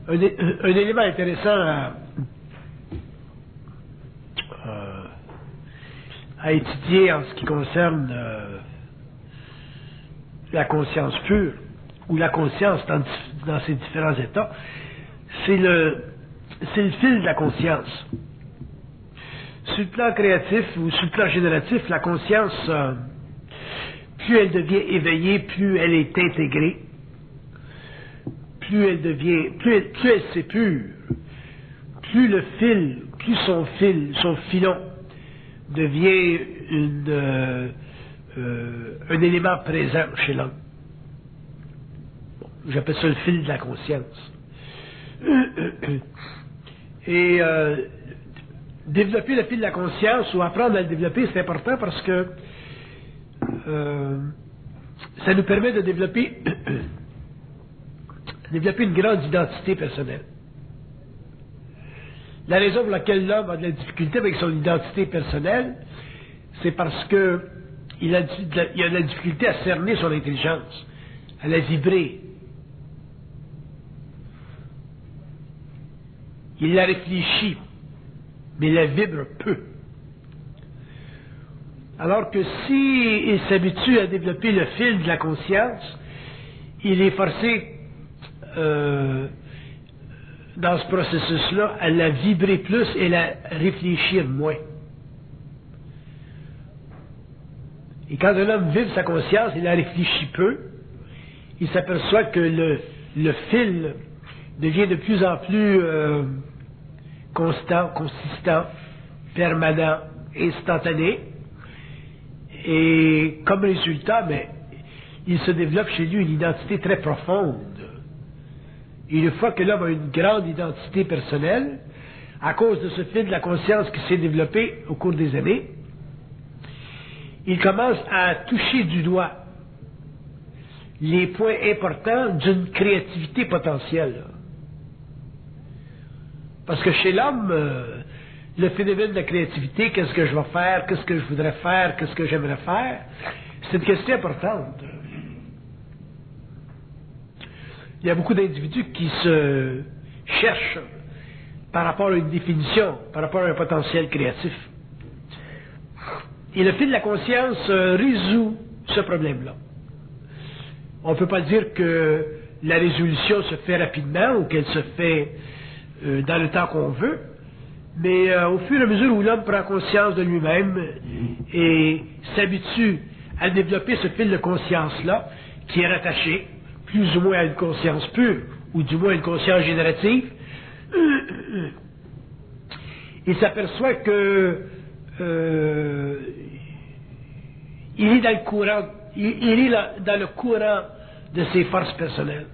un élément intéressant à étudier en ce qui concerne la conscience pure, ou la conscience dans ses différents états, c'est le fil de la conscience. Sur le plan créatif ou sur le plan génératif, la conscience, plus elle devient éveillée, plus elle est intégrée, plus elle s'épure, plus son filon devient un élément présent chez l'homme. Bon, j'appelle ça le fil de la conscience. Et développer le fil de la conscience ou apprendre à le développer, c'est important parce que ça nous permet de développer une grande identité personnelle. La raison pour laquelle l'homme a de la difficulté avec son identité personnelle, c'est parce que il a de la difficulté à cerner son intelligence, à la vibrer. Il la réfléchit, mais la vibre peu. Alors que s'il s'habitue à développer le fil de la conscience, il est forcé dans ce processus-là à la vibrer plus et la réfléchir moins. Et quand un homme vibre sa conscience, il la réfléchit peu, il s'aperçoit que le fil devient de plus en plus constant, consistant, permanent, instantané. Et comme résultat, il se développe chez lui une identité très profonde. Et une fois que l'homme a une grande identité personnelle, à cause de ce fil de la conscience qui s'est développé au cours des années, il commence à toucher du doigt les points importants d'une créativité potentielle. Parce que chez l'homme, le phénomène de la créativité, qu'est-ce que je vais faire, qu'est-ce que je voudrais faire, qu'est-ce que j'aimerais faire, c'est une question importante. Il y a beaucoup d'individus qui se cherchent par rapport à une définition, par rapport à un potentiel créatif. Et le fil de la conscience résout ce problème-là. On ne peut pas dire que la résolution se fait rapidement ou qu'elle se fait dans le temps qu'on veut, mais au fur et à mesure où l'homme prend conscience de lui-même et s'habitue à développer ce fil de conscience-là, qui est rattaché plus ou moins à une conscience pure, ou du moins à une conscience générative, il s'aperçoit que il est dans le courant, il est dans le courant de ses forces personnelles.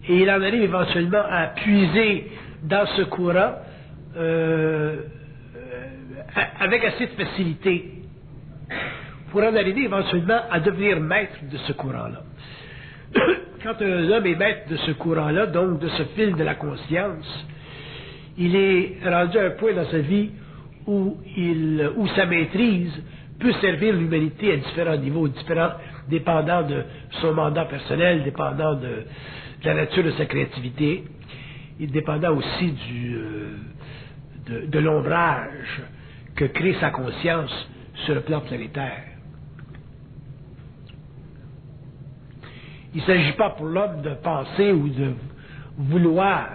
Et il en arrive éventuellement à puiser dans ce courant avec assez de facilité pour en arriver éventuellement à devenir maître de ce courant-là. Quand un homme est maître de ce courant-là, donc de ce fil de la conscience, il est rendu à un point dans sa vie où sa maîtrise peut servir l'humanité à différents niveaux, dépendant de son mandat personnel, dépendant de la nature de sa créativité, et dépendant aussi de l'ombrage que crée sa conscience sur le plan planétaire. Il ne s'agit pas pour l'homme de penser ou de vouloir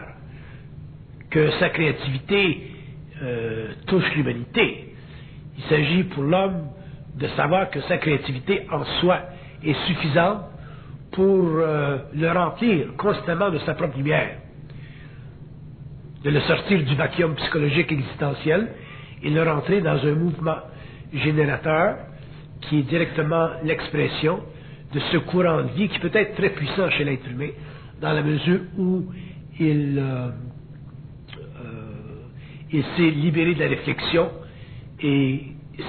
que sa créativité touche l'humanité. Il s'agit pour l'homme de savoir que sa créativité en soi est suffisante pour le remplir constamment de sa propre lumière, de le sortir du vacuum psychologique existentiel et le rentrer dans un mouvement générateur qui est directement l'expression de ce courant de vie qui peut être très puissant chez l'être humain dans la mesure où il s'est libéré de la réflexion et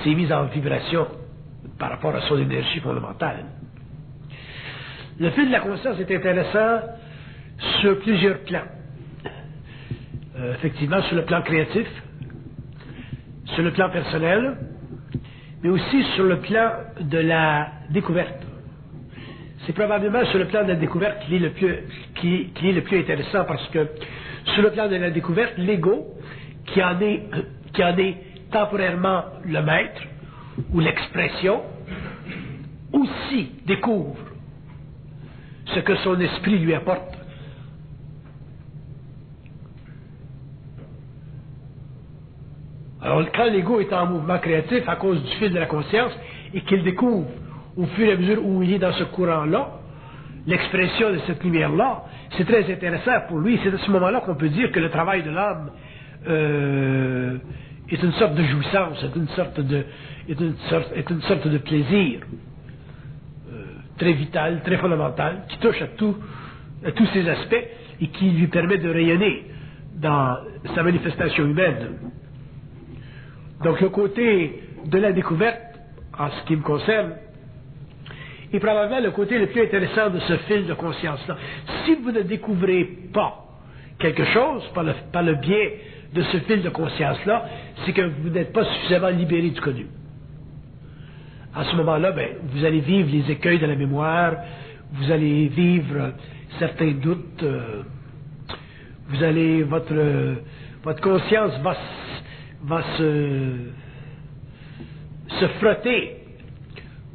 s'est mis en vibration par rapport à son énergie fondamentale. Le fil de la conscience est intéressant sur plusieurs plans. Effectivement, sur le plan créatif, sur le plan personnel, mais aussi sur le plan de la découverte. c'est probablement sur le plan de la découverte qu'il est le plus intéressant, parce que sur le plan de la découverte, l'ego, qui en est temporairement le maître ou l'expression, aussi découvre ce que son esprit lui apporte. Alors, quand l'ego est en mouvement créatif à cause du fil de la conscience et qu'il découvre au fur et à mesure où il est dans ce courant-là, l'expression de cette lumière-là, c'est très intéressant pour lui. C'est à ce moment-là qu'on peut dire que le travail de l'âme est une sorte de jouissance, est une sorte de plaisir très vital, très fondamental, qui touche à tous ces aspects et qui lui permet de rayonner dans sa manifestation humaine. Donc le côté de la découverte, en ce qui me concerne, est probablement le côté le plus intéressant de ce fil de conscience-là. Si vous ne découvrez pas quelque chose par le biais de ce fil de conscience-là, c'est que vous n'êtes pas suffisamment libéré du connu. À ce moment-là, vous allez vivre les écueils de la mémoire, vous allez vivre certains doutes, votre conscience va se frotter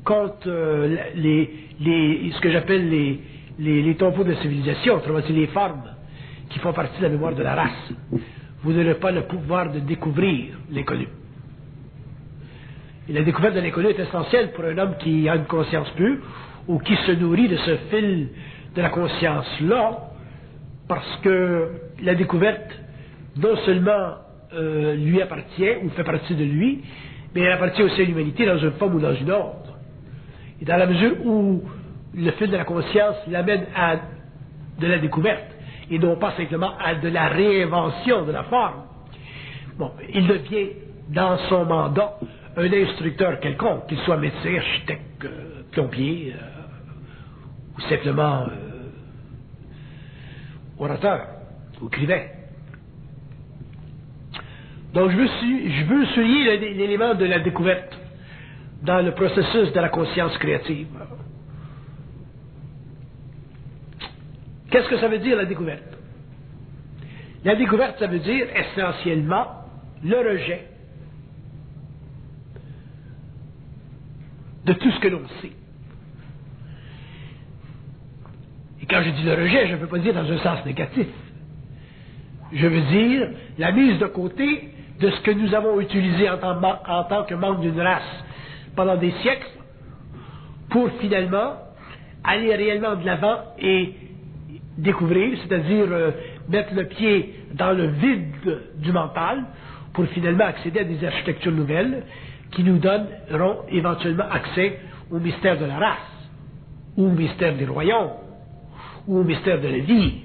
contre ce que j'appelle les tombeaux de la civilisation, autrement dit les formes qui font partie de la mémoire de la race. Vous n'aurez pas le pouvoir de découvrir l'inconnu. Et la découverte de l'inconnu est essentielle pour un homme qui a une conscience pure ou qui se nourrit de ce fil de la conscience-là, parce que la découverte, non seulement lui appartient ou fait partie de lui, mais elle appartient aussi à l'humanité dans une forme ou dans une autre. Et dans la mesure où le fil de la conscience l'amène à de la découverte, et non pas simplement à de la réinvention de la forme, il devient, dans son mandat, un instructeur quelconque, qu'il soit médecin, architecte, plombier, ou simplement orateur, ou écrivain. Donc je veux souligner l'élément de la découverte dans le processus de la conscience créative. Qu'est-ce que ça veut dire, la découverte? La découverte, ça veut dire essentiellement le rejet de tout ce que l'on sait. Et quand je dis le rejet, je ne veux pas dire dans un sens négatif. Je veux dire la mise de côté de ce que nous avons utilisé en tant que membre d'une race pendant des siècles, pour finalement aller réellement de l'avant et découvrir, c'est-à-dire mettre le pied dans le vide du mental, pour finalement accéder à des architectures nouvelles qui nous donneront éventuellement accès au mystère de la race, ou au mystère des royaumes, ou au mystère de la vie,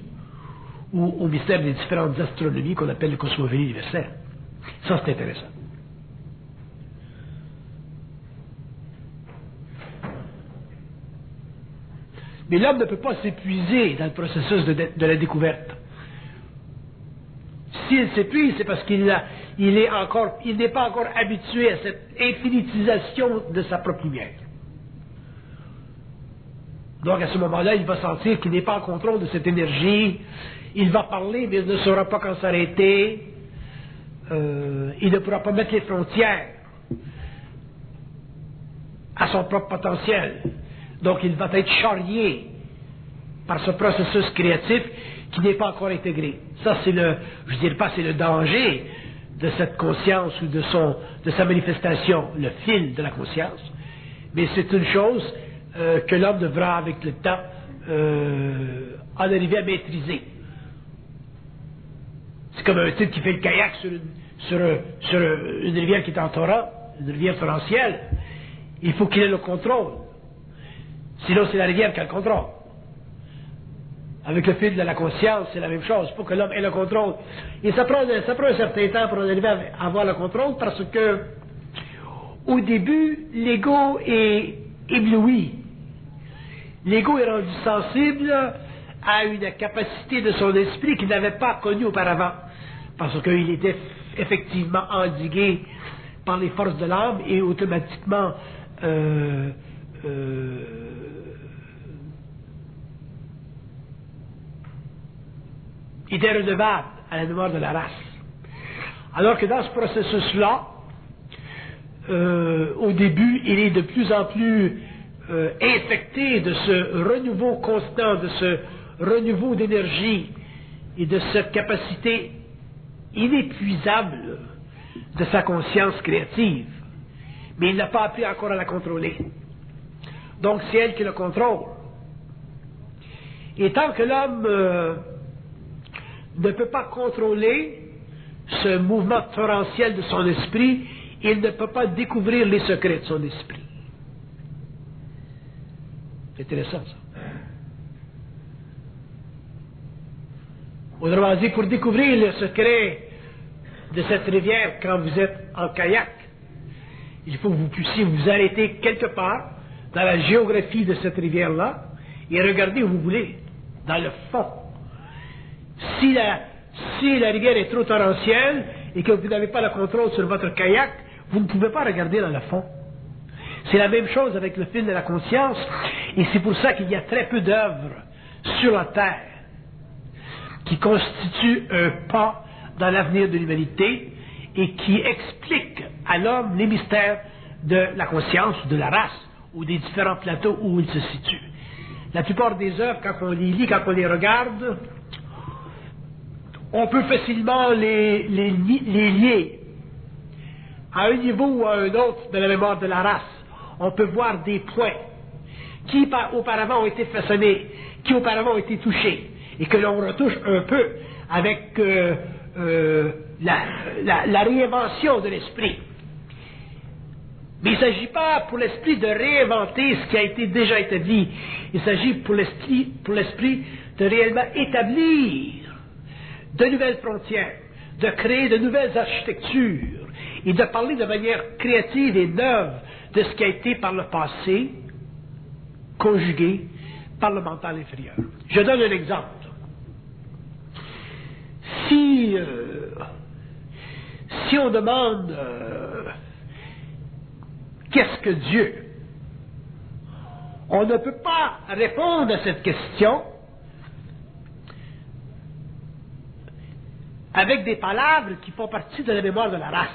ou au mystère des différentes astronomies qu'on appelle le cosmogonie universelle. Ça, c'est intéressant. Mais l'homme ne peut pas s'épuiser dans le processus de la découverte. S'il s'épuise, c'est parce qu'il n'est pas encore habitué à cette infinitisation de sa propre lumière. Donc à ce moment-là, il va sentir qu'il n'est pas en contrôle de cette énergie. Il va parler, mais il ne saura pas quand s'arrêter. Il ne pourra pas mettre les frontières à son propre potentiel. Donc il va être charrié par ce processus créatif qui n'est pas encore intégré. Ça, c'est c'est le danger de cette conscience ou de sa manifestation, le fil de la conscience. Mais c'est une chose que l'homme devra, avec le temps, en arriver à maîtriser. C'est comme un type qui fait le kayak sur une rivière qui est en torrent, une rivière torrentielle. Il faut qu'il ait le contrôle. Sinon, c'est la rivière qui a le contrôle. Avec le fil de la conscience, c'est la même chose. Il faut que l'homme ait le contrôle. Et ça prend un certain temps pour arriver à avoir le contrôle, parce que, au début, l'ego est ébloui. L'ego est rendu sensible à une capacité de son esprit qu'il n'avait pas connue auparavant. Parce qu'il était effectivement endigué par les forces de l'âme et automatiquement était redevable à la mémoire de la race. Alors que dans ce processus-là, au début, il est de plus en plus infecté de ce renouveau constant, de ce renouveau d'énergie et de cette capacité inépuisable de sa conscience créative. Mais il n'a pas appris encore à la contrôler. Donc c'est elle qui le contrôle. Et tant que l'homme ne peut pas contrôler ce mouvement torrentiel de son esprit, il ne peut pas découvrir les secrets de son esprit. C'est intéressant, ça. Autrement dit, pour découvrir le secret de cette rivière quand vous êtes en kayak, il faut que vous puissiez vous arrêter quelque part dans la géographie de cette rivière-là et regarder où vous voulez, dans le fond. Si la rivière est trop torrentielle et que vous n'avez pas le contrôle sur votre kayak, vous ne pouvez pas regarder dans le fond. C'est la même chose avec le fil de la conscience, et c'est pour ça qu'il y a très peu d'œuvres sur la terre qui constituent un pas dans l'avenir de l'humanité et qui expliquent à l'homme les mystères de la conscience, de la race, ou des différents plateaux où il se situe. La plupart des œuvres, quand on les lit, quand on les regarde, on peut facilement les lier à un niveau ou à un autre de la mémoire de la race. On peut voir des points qui auparavant ont été façonnés, qui auparavant ont été touchés, et que l'on retouche un peu avec la réinvention de l'esprit. Mais il ne s'agit pas pour l'esprit de réinventer ce qui a été déjà établi. Il s'agit pour l'esprit de réellement établir de nouvelles frontières, de créer de nouvelles architectures et de parler de manière créative et neuve de ce qui a été par le passé conjugué par le mental inférieur. Je donne un exemple. Si on demande qu'est-ce que Dieu, on ne peut pas répondre à cette question avec des palabres qui font partie de la mémoire de la race.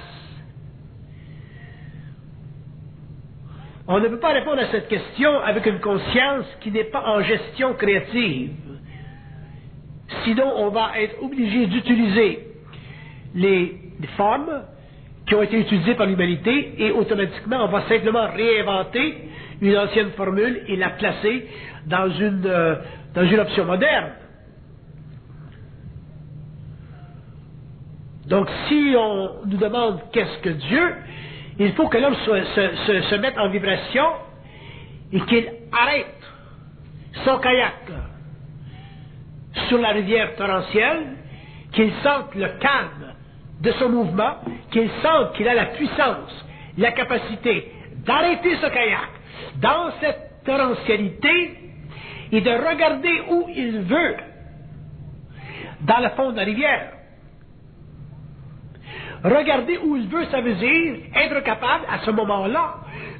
On ne peut pas répondre à cette question avec une conscience qui n'est pas en gestion créative. Sinon, on va être obligé d'utiliser les formes qui ont été utilisées par l'humanité et automatiquement, on va simplement réinventer une ancienne formule et la placer dans une option moderne. Donc, si on nous demande qu'est-ce que Dieu, il faut que l'homme se mette en vibration et qu'il arrête son kayak sur la rivière torrentielle, qu'il sente le calme de son mouvement, qu'il sente qu'il a la puissance, la capacité d'arrêter ce kayak dans cette torrentialité et de regarder où il veut dans le fond de la rivière. Regarder où il veut, ça veut dire être capable, à ce moment-là,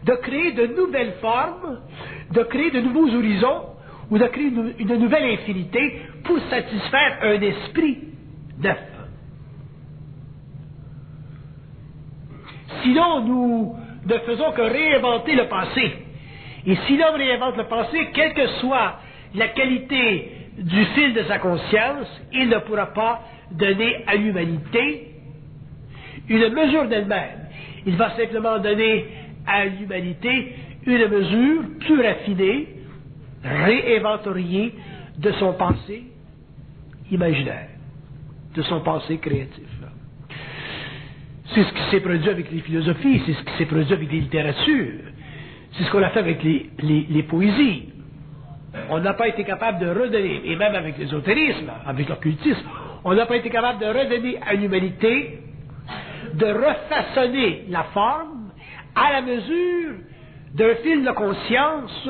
de créer de nouvelles formes, de créer de nouveaux horizons, ou de créer une nouvelle infinité pour satisfaire un esprit neuf. Sinon, nous ne faisons que réinventer le passé. Et si l'homme réinvente le passé, quelle que soit la qualité du fil de sa conscience, il ne pourra pas donner à l'humanité une mesure d'elle-même. Il va simplement donner à l'humanité une mesure plus raffinée, réinventoriée de son passé imaginaire, de son passé créatif. C'est ce qui s'est produit avec les philosophies, c'est ce qui s'est produit avec les littératures, c'est ce qu'on a fait avec les poésies. On n'a pas été capable de redonner, et même avec l'ésotérisme, avec l'occultisme, on n'a pas été capable de redonner à l'humanité, de refaçonner la forme à la mesure d'un fil de conscience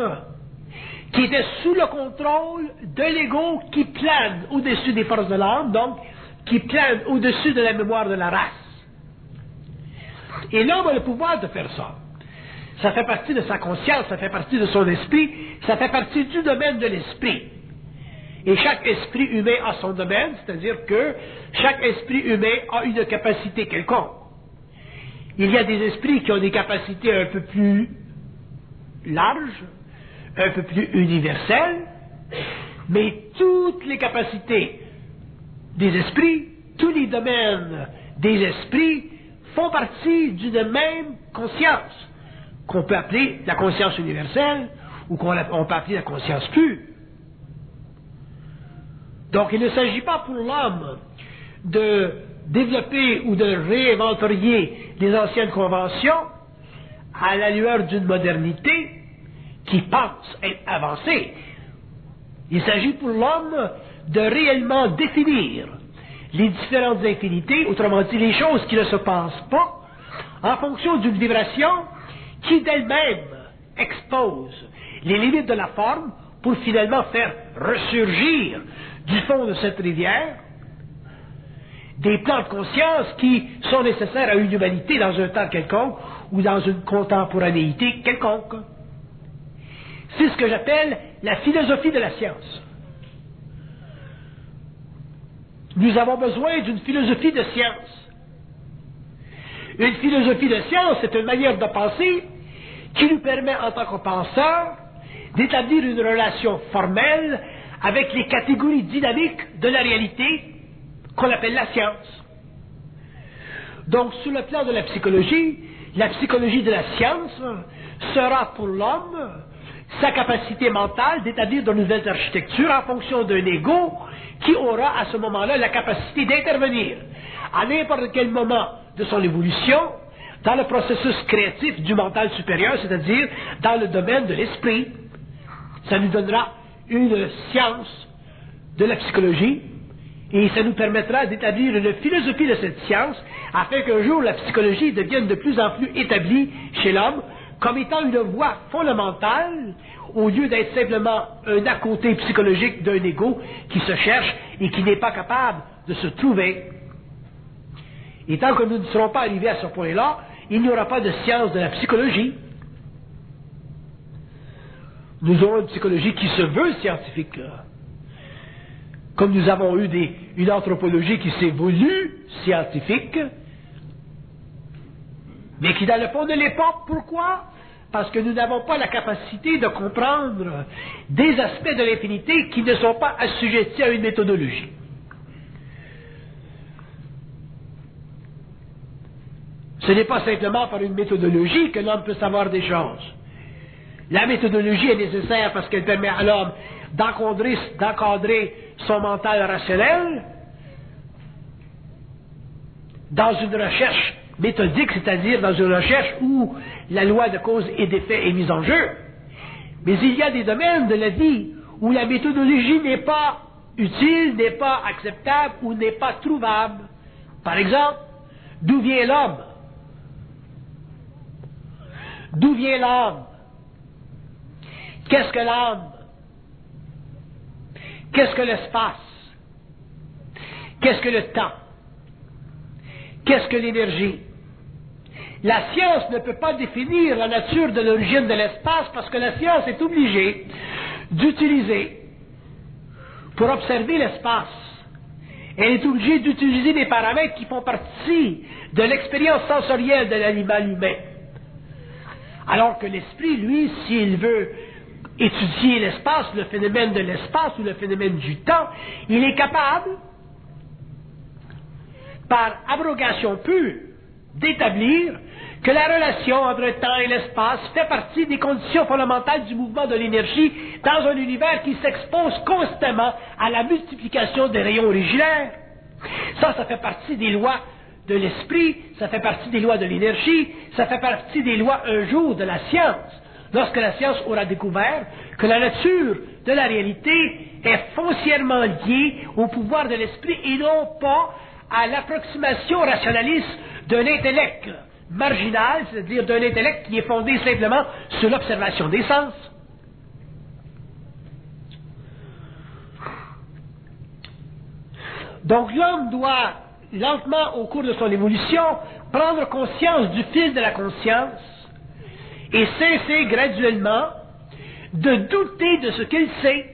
qui était sous le contrôle de l'ego qui plane au-dessus des forces de l'âme, donc qui plane au-dessus de la mémoire de la race. Et l'homme a le pouvoir de faire ça. Ça fait partie de sa conscience, ça fait partie de son esprit, ça fait partie du domaine de l'esprit. Et chaque esprit humain a son domaine, c'est-à-dire que chaque esprit humain a une capacité quelconque. Il y a des esprits qui ont des capacités un peu plus larges, un peu plus universelles, mais toutes les capacités des esprits, tous les domaines des esprits font partie d'une même conscience, qu'on peut appeler la conscience universelle, ou qu'on peut appeler la conscience pure. Donc il ne s'agit pas pour l'homme de développer ou de réinventorier les anciennes conventions à la lueur d'une modernité qui pense être avancée. Il s'agit pour l'homme de réellement définir les différentes infinités, autrement dit les choses qui ne se passent pas, en fonction d'une vibration qui d'elle-même expose les limites de la forme pour finalement faire ressurgir du fond de cette rivière des plans de conscience qui sont nécessaires à une humanité dans un temps quelconque ou dans une contemporanéité quelconque. C'est ce que j'appelle la philosophie de la science. Nous avons besoin d'une philosophie de science. Une philosophie de science, c'est une manière de penser qui nous permet, en tant que penseurs, d'établir une relation formelle avec les catégories dynamiques de la réalité qu'on appelle la science. Donc, sur le plan de la psychologie de la science sera pour l'homme sa capacité mentale d'établir de nouvelles architectures en fonction d'un ego qui aura à ce moment-là la capacité d'intervenir à n'importe quel moment de son évolution dans le processus créatif du mental supérieur, c'est-à-dire dans le domaine de l'esprit. Ça nous donnera une science de la psychologie et ça nous permettra d'établir une philosophie de cette science afin qu'un jour la psychologie devienne de plus en plus établie chez l'homme comme étant une voie fondamentale au lieu d'être simplement un à-côté psychologique d'un ego qui se cherche et qui n'est pas capable de se trouver. Et tant que nous ne serons pas arrivés à ce point-là, il n'y aura pas de science de la psychologie. Nous aurons une psychologie qui se veut scientifique, comme nous avons eu une anthropologie qui s'est voulue scientifique, mais qui dans le fond ne l'est pas. Pourquoi? Parce que nous n'avons pas la capacité de comprendre des aspects de l'infinité qui ne sont pas assujettis à une méthodologie. Ce n'est pas simplement par une méthodologie que l'homme peut savoir des choses. La méthodologie est nécessaire parce qu'elle permet à l'homme d'encadrer son mental rationnel dans une recherche méthodique, c'est-à-dire dans une recherche où la loi de cause et d'effet est mise en jeu. Mais il y a des domaines de la vie où la méthodologie n'est pas utile, n'est pas acceptable ou n'est pas trouvable. Par exemple, d'où vient l'homme? D'où vient l'âme? Qu'est-ce que l'âme? Qu'est-ce que l'espace? Qu'est-ce que le temps? Qu'est-ce que l'énergie? La science ne peut pas définir la nature de l'origine de l'espace parce que la science est obligée d'utiliser, pour observer l'espace, elle est obligée d'utiliser des paramètres qui font partie de l'expérience sensorielle de l'animal humain. Alors que l'esprit, lui, s'il veut étudier l'espace, le phénomène de l'espace ou le phénomène du temps, il est capable, par abrogation pure, d'établir que la relation entre le temps et l'espace fait partie des conditions fondamentales du mouvement de l'énergie dans un univers qui s'expose constamment à la multiplication des rayons originaires. Ça fait partie des lois de l'esprit, ça fait partie des lois de l'énergie, ça fait partie des lois un jour de la science. Lorsque la science aura découvert que la nature de la réalité est foncièrement liée au pouvoir de l'esprit et non pas à l'approximation rationaliste d'un intellect marginal, c'est-à-dire d'un intellect qui est fondé simplement sur l'observation des sens. Donc l'homme doit, lentement au cours de son évolution, prendre conscience du fil de la conscience et cesser graduellement de douter de ce qu'il sait.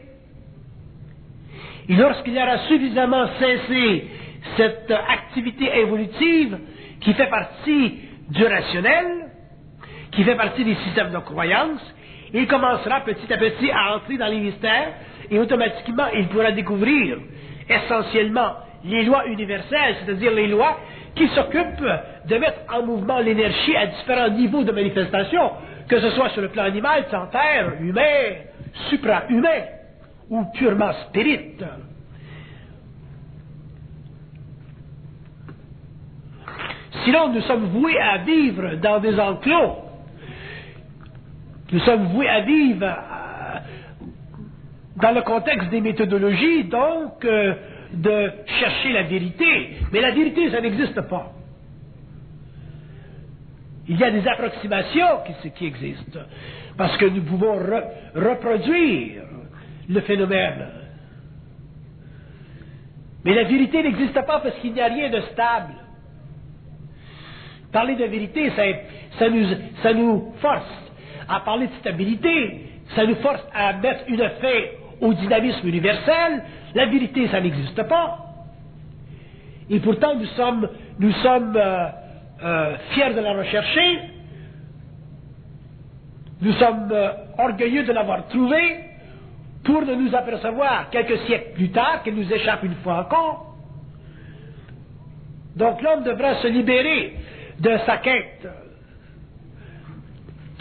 Et lorsqu'il aura suffisamment cessé cette activité évolutive qui fait partie du rationnel, qui fait partie des systèmes de croyance, il commencera petit à petit à entrer dans les mystères et automatiquement il pourra découvrir essentiellement les lois universelles, c'est-à-dire les lois qui s'occupent de mettre en mouvement l'énergie à différents niveaux de manifestation, que ce soit sur le plan animal, terre, humain, supra-humain ou purement spirit. Sinon, nous sommes voués à vivre dans des enclos. Nous sommes voués à vivre dans le contexte des méthodologies, donc de chercher la vérité. Mais la vérité, ça n'existe pas. Il y a des approximations qui existent, parce que nous pouvons reproduire le phénomène. Mais la vérité n'existe pas parce qu'il n'y a rien de stable. Parler de vérité, ça nous force à parler de stabilité, ça nous force à mettre une fin au dynamisme universel. La vérité, ça n'existe pas. Et pourtant, nous sommes fiers de la rechercher, nous sommes orgueilleux de l'avoir trouvée, pour ne nous apercevoir quelques siècles plus tard qu'elle nous échappe une fois encore. Donc l'homme devra se libérer de sa quête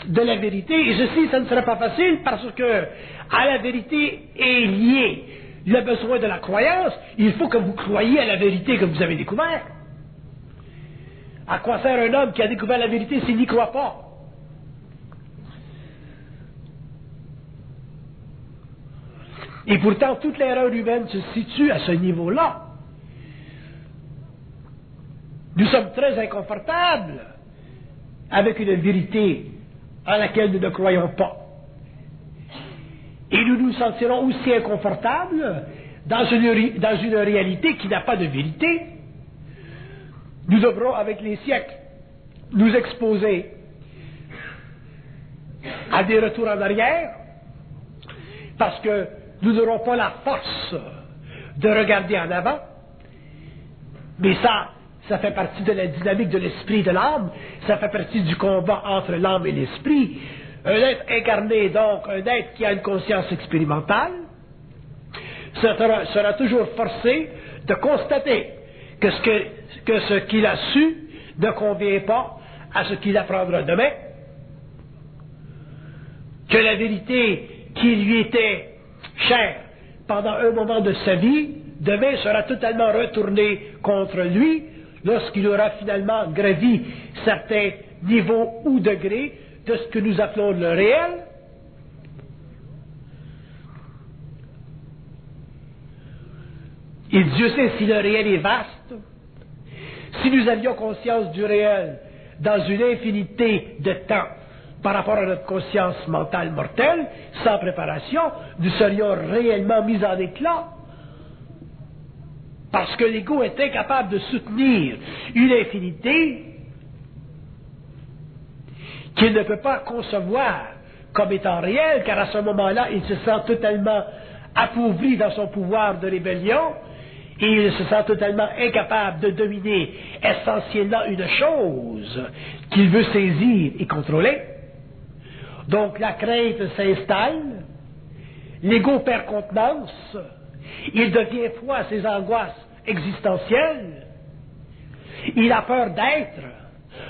de la vérité, et ceci, ça ne sera pas facile parce que à la vérité est lié le besoin de la croyance. Il faut que vous croyiez à la vérité que vous avez découverte. À quoi sert un homme qui a découvert la vérité s'il n'y croit pas? Et pourtant, toute l'erreur humaine se situe à ce niveau-là. Nous sommes très inconfortables avec une vérité à laquelle nous ne croyons pas. Et nous nous sentirons aussi inconfortables dans une réalité qui n'a pas de vérité. Nous devrons, avec les siècles, nous exposer à des retours en arrière, parce que nous n'aurons pas la force de regarder en avant. Mais ça fait partie de la dynamique de l'esprit et de l'âme, ça fait partie du combat entre l'âme et l'esprit. Un être incarné, donc, un être qui a une conscience expérimentale, sera toujours forcé de constater que ce qu'il a su ne convient pas à ce qu'il apprendra demain, que la vérité qui lui était chère pendant un moment de sa vie, demain sera totalement retournée contre lui lorsqu'il aura finalement gravi certains niveaux ou degrés de ce que nous appelons le réel. Et Dieu sait si le réel est vaste. Si nous avions conscience du réel dans une infinité de temps par rapport à notre conscience mentale mortelle, sans préparation, nous serions réellement mis en éclat. Parce que l'ego est incapable de soutenir une infinité qu'il ne peut pas concevoir comme étant réelle, car à ce moment-là, il se sent totalement appauvri dans son pouvoir de rébellion, et il se sent totalement incapable de dominer essentiellement une chose qu'il veut saisir et contrôler. Donc la crainte s'installe, l'ego perd contenance, il devient froid à ses angoisses existentielles, il a peur d'être.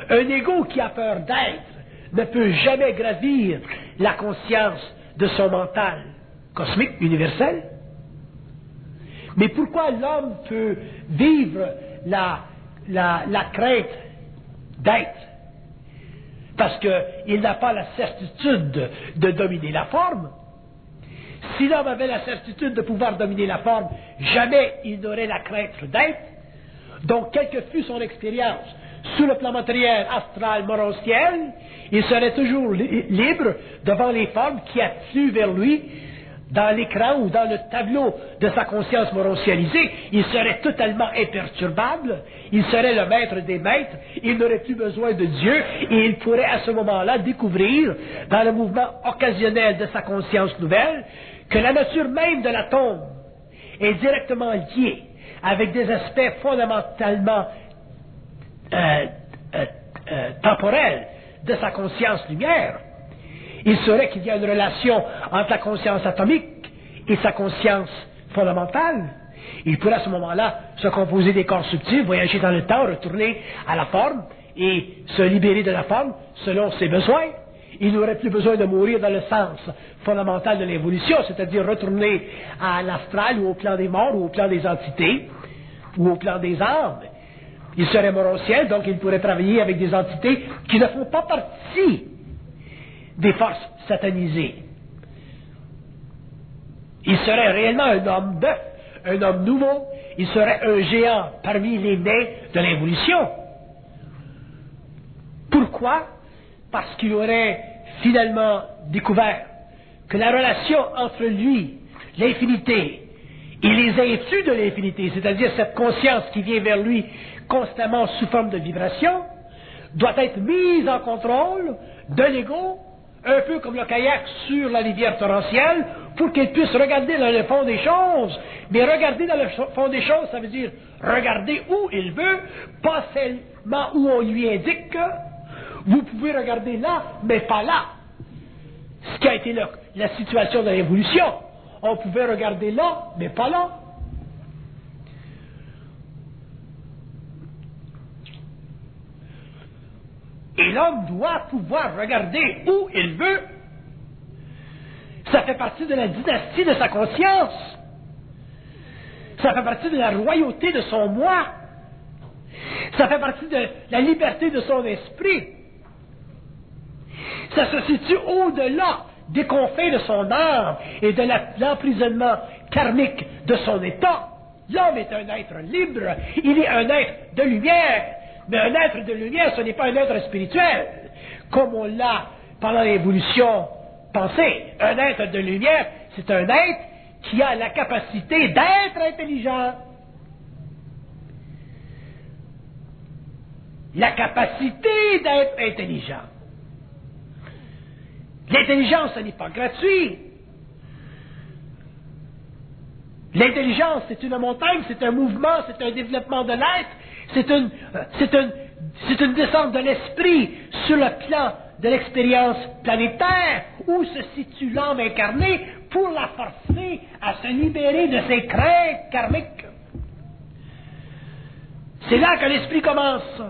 Un ego qui a peur d'être ne peut jamais gravir la conscience de son mental cosmique, universel. Mais pourquoi l'homme peut vivre la crainte d'être? Parce qu'il n'a pas la certitude de dominer la forme. Si l'homme avait la certitude de pouvoir dominer la forme, jamais il n'aurait la crainte d'être. Donc, quelle que fût son expérience, sous le plan matériel, astral, morontiel, il serait toujours libre devant les formes qui affluent vers lui dans l'écran ou dans le tableau de sa conscience morontialisée. Il serait totalement imperturbable, il serait le maître des maîtres, il n'aurait plus besoin de Dieu, et il pourrait à ce moment-là découvrir, dans le mouvement occasionnel de sa conscience nouvelle, que la nature même de l'atome est directement lié avec des aspects fondamentalement temporels de sa conscience lumière, il serait qu'il y a une relation entre la conscience atomique et sa conscience fondamentale. Il pourrait à ce moment-là se composer des corps subtils, voyager dans le temps, retourner à la forme et se libérer de la forme selon ses besoins. Il n'aurait plus besoin de mourir dans le sens fondamental de l'évolution, c'est-à-dire retourner à l'astral ou au plan des morts ou au plan des entités ou au plan des âmes. Il serait mort au ciel, donc il pourrait travailler avec des entités qui ne font pas partie des forces satanisées. Il serait réellement un homme bœuf, un homme nouveau, il serait un géant parmi les nés de l'évolution. Pourquoi? Parce qu'il aurait finalement découvert que la relation entre lui, l'infinité, et les intus de l'infinité, c'est-à-dire cette conscience qui vient vers lui constamment sous forme de vibration, doit être mise en contrôle de l'ego, un peu comme le kayak sur la rivière torrentielle, pour qu'il puisse regarder dans le fond des choses. Mais regarder dans le fond des choses, ça veut dire regarder où il veut, pas seulement où on lui indique que vous pouvez regarder là, mais pas là. Ce qui a été la situation de l'évolution. On pouvait regarder là, mais pas là. Et l'homme doit pouvoir regarder où il veut. Ça fait partie de la dynastie de sa conscience. Ça fait partie de la royauté de son moi. Ça fait partie de la liberté de son esprit. Ça se situe au-delà des confins de son âme et de l'emprisonnement karmique de son état. L'homme est un être libre. Il est un être de lumière. Mais un être de lumière, ce n'est pas un être spirituel, comme on l'a, pendant l'évolution, pensé. Un être de lumière, c'est un être qui a la capacité d'être intelligent. La capacité d'être intelligent. L'intelligence, ce n'est pas gratuit. L'intelligence, c'est une montagne, c'est un mouvement, c'est un développement de l'être, c'est une descente de l'esprit sur le plan de l'expérience planétaire où se situe l'âme incarnée pour la forcer à se libérer de ses craintes karmiques. C'est là que l'esprit commence.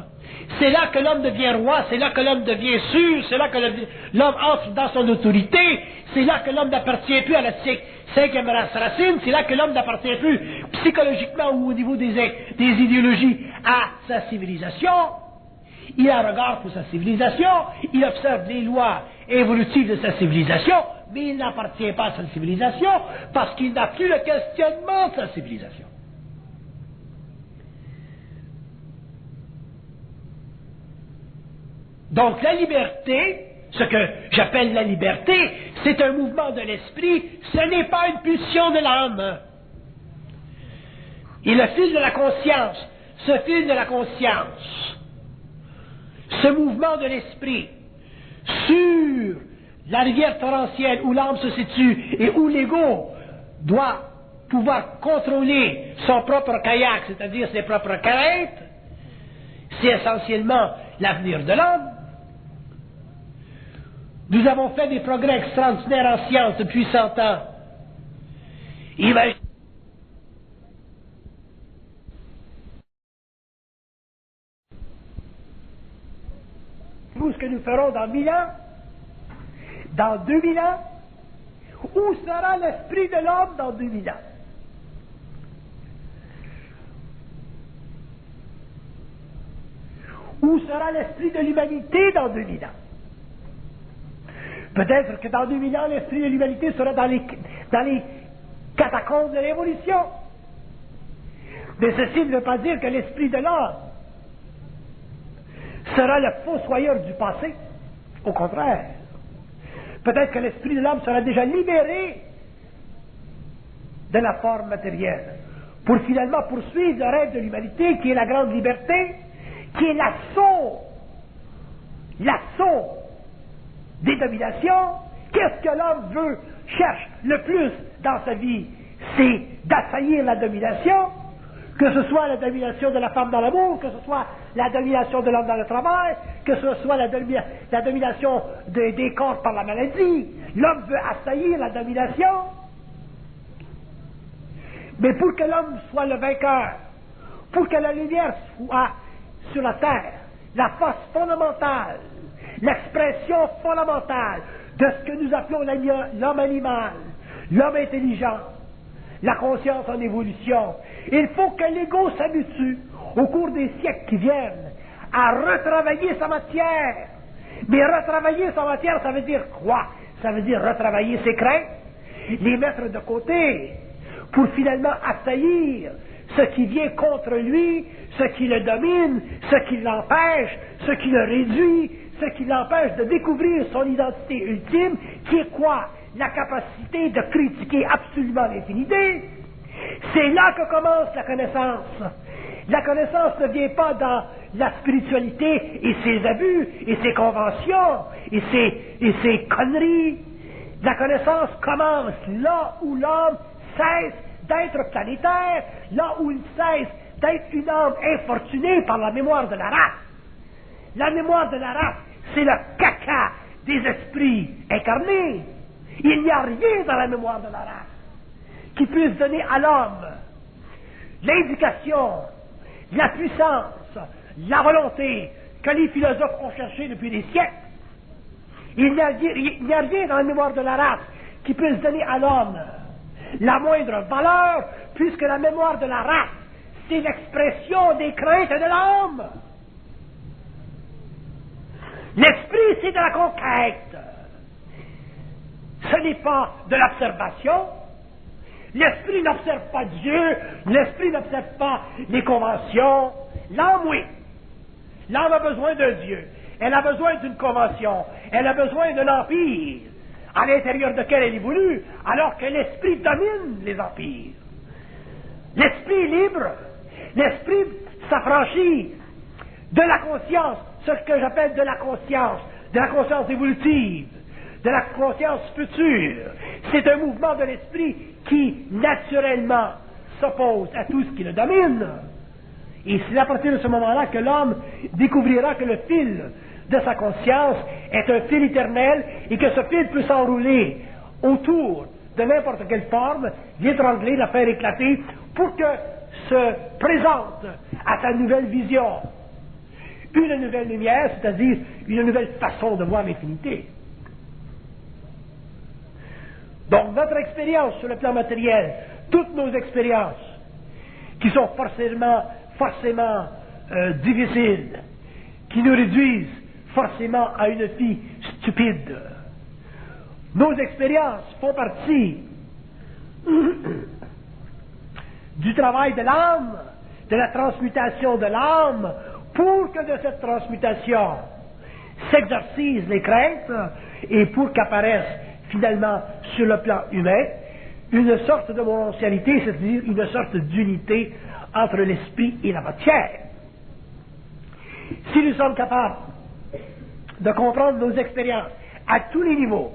C'est là que l'homme devient roi, c'est là que l'homme devient sûr, c'est là que l'homme entre dans son autorité, c'est là que l'homme n'appartient plus à la cinquième race racine, c'est là que l'homme n'appartient plus psychologiquement ou au niveau des idéologies à sa civilisation. Il a un regard pour sa civilisation, il observe les lois évolutives de sa civilisation, mais il n'appartient pas à sa civilisation parce qu'il n'a plus le questionnement de sa civilisation. Donc la liberté, ce que j'appelle la liberté, c'est un mouvement de l'esprit, ce n'est pas une pulsion de l'âme. Et le fil de la conscience, ce fil de la conscience, ce mouvement de l'esprit sur la rivière torrentielle où l'âme se situe et où l'ego doit pouvoir contrôler son propre kayak, c'est-à-dire ses propres craintes, c'est essentiellement l'avenir de l'homme. Nous avons fait des progrès extraordinaires en science depuis 100 ans. Imaginez ce que nous ferons dans 1000 ans, dans 2000 ans, où sera l'esprit de l'homme dans 2000 ans? Où sera l'esprit de l'humanité dans 2000 ans? Peut-être que dans 2000 ans, l'esprit de l'humanité sera dans les catacombes de l'évolution. Mais ceci ne veut pas dire que l'esprit de l'homme sera le fossoyeur du passé. Au contraire. Peut-être que l'esprit de l'homme sera déjà libéré de la forme matérielle pour finalement poursuivre le rêve de l'humanité qui est la grande liberté, qui est l'assaut des dominations. Qu'est-ce que l'homme cherche le plus dans sa vie? c'est d'assaillir la domination, que ce soit la domination de la femme dans l'amour, que ce soit la domination de l'homme dans le travail, que ce soit la domination des corps par la maladie. L'homme veut assaillir la domination. Mais pour que l'homme soit le vainqueur, pour que la lumière soit sur la terre, la force fondamentale, l'expression fondamentale de ce que nous appelons l'homme animal, l'homme intelligent, la conscience en évolution, il faut que l'ego s'habitue, au cours des siècles qui viennent, à retravailler sa matière. Mais retravailler sa matière, ça veut dire quoi? Ça veut dire retravailler ses craintes, les mettre de côté, pour finalement assaillir ce qui vient contre lui, ce qui le domine, ce qui l'empêche, ce qui le réduit, ce qui l'empêche de découvrir son identité ultime, qui est quoi? La capacité de critiquer absolument l'infinité. C'est là que commence la connaissance. La connaissance ne vient pas dans la spiritualité et ses abus, et ses conventions, et ses conneries. La connaissance commence là où l'homme cesse d'être planétaire, là où il cesse d'être une âme infortunée par la mémoire de la race. La mémoire de la race, c'est le caca des esprits incarnés. Il n'y a rien dans la mémoire de la race qui puisse donner à l'homme l'indication, la puissance, la volonté que les philosophes ont cherché depuis des siècles. Il n'y a rien dans la mémoire de la race qui puisse donner à l'homme la moindre valeur, puisque la mémoire de la race, c'est l'expression des craintes de l'homme. L'esprit, c'est de la conquête. Ce n'est pas de l'observation. L'esprit n'observe pas Dieu, l'esprit n'observe pas les conventions. L'âme, oui. L'âme a besoin de Dieu. Elle a besoin d'une convention. Elle a besoin d'un empire à l'intérieur duquel elle évolue, alors que l'esprit domine les empires. L'esprit est libre. L'esprit s'affranchit de la conscience, ce que j'appelle de la conscience évolutive, de la conscience future. C'est un mouvement de l'esprit qui, naturellement, s'oppose à tout ce qui le domine. Et c'est à partir de ce moment-là que l'homme découvrira que le fil de sa conscience est un fil éternel et que ce fil peut s'enrouler autour de n'importe quelle forme, l'étrangler, la faire éclater, pour que se présente à sa nouvelle vision une nouvelle lumière, c'est-à-dire une nouvelle façon de voir l'infinité. Donc notre expérience sur le plan matériel, toutes nos expériences, qui sont forcément difficiles, qui nous réduisent forcément à une vie stupide, nos expériences font partie du travail de l'âme, de la transmutation de l'âme, pour que de cette transmutation s'exercisent les craintes et pour qu'apparaisse finalement sur le plan humain une sorte de monontialité, c'est-à-dire une sorte d'unité entre l'esprit et la matière. Si nous sommes capables de comprendre nos expériences à tous les niveaux,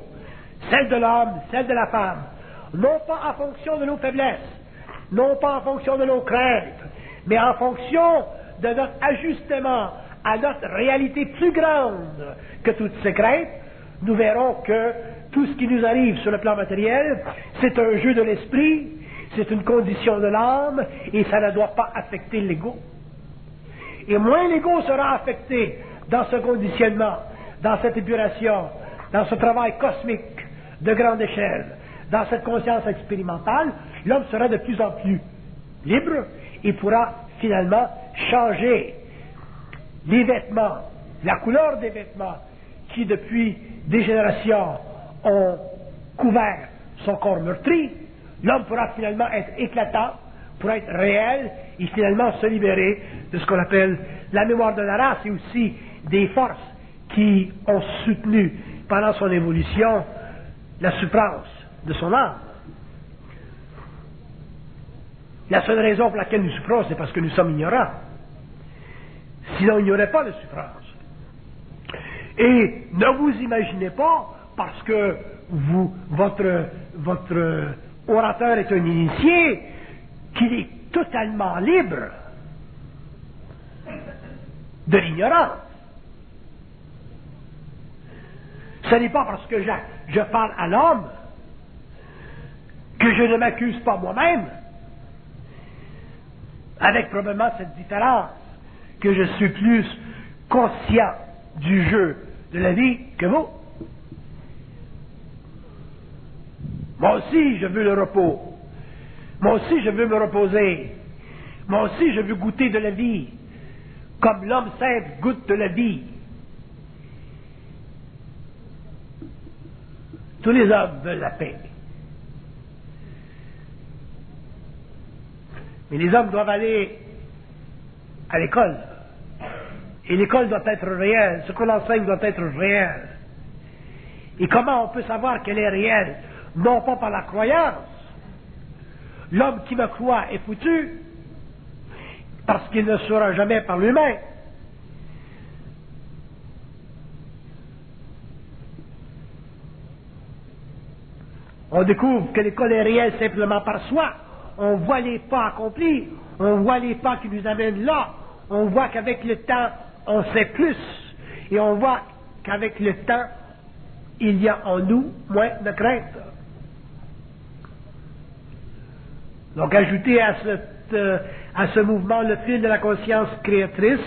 celles de l'homme, celles de la femme, non pas en fonction de nos faiblesses, non pas en fonction de nos craintes, mais en fonction de notre ajustement à notre réalité plus grande que toutes ces craintes, nous verrons que tout ce qui nous arrive sur le plan matériel, c'est un jeu de l'esprit, c'est une condition de l'âme, et ça ne doit pas affecter l'ego. Et moins l'ego sera affecté dans ce conditionnement, dans cette épuration, dans ce travail cosmique de grande échelle, dans cette conscience expérimentale, l'homme sera de plus en plus libre et pourra finalement changer les vêtements, la couleur des vêtements qui depuis des générations ont couvert son corps meurtri. L'homme pourra finalement être éclatant, pourra être réel et finalement se libérer de ce qu'on appelle la mémoire de la race et aussi des forces qui ont soutenu pendant son évolution la souffrance de son âme. La seule raison pour laquelle nous souffrons, c'est parce que nous sommes ignorants. Sinon, il n'y aurait pas de souffrance. Et ne vous imaginez pas, parce que votre orateur est un initié, qu'il est totalement libre de l'ignorance. Ce n'est pas parce que je parle à l'homme que je ne m'accuse pas moi-même, avec probablement cette différence que je suis plus conscient du jeu de la vie que vous. Moi aussi, je veux le repos. Moi aussi, je veux me reposer. Moi aussi, je veux goûter de la vie, comme l'homme simple goûte de la vie. Tous les hommes veulent la paix. Mais les hommes doivent aller à l'école. Et l'école doit être réelle. Ce qu'on enseigne doit être réel. Et comment on peut savoir qu'elle est réelle? Non pas par la croyance. L'homme qui me croit est foutu, parce qu'il ne sera jamais par lui-même. On découvre que l'école est réelle simplement par soi. On voit les pas accomplis, on voit les pas qui nous amènent là, on voit qu'avec le temps, on sait plus, et on voit qu'avec le temps, il y a en nous moins de crainte. Donc, ajoutez à ce mouvement le fil de la conscience créatrice,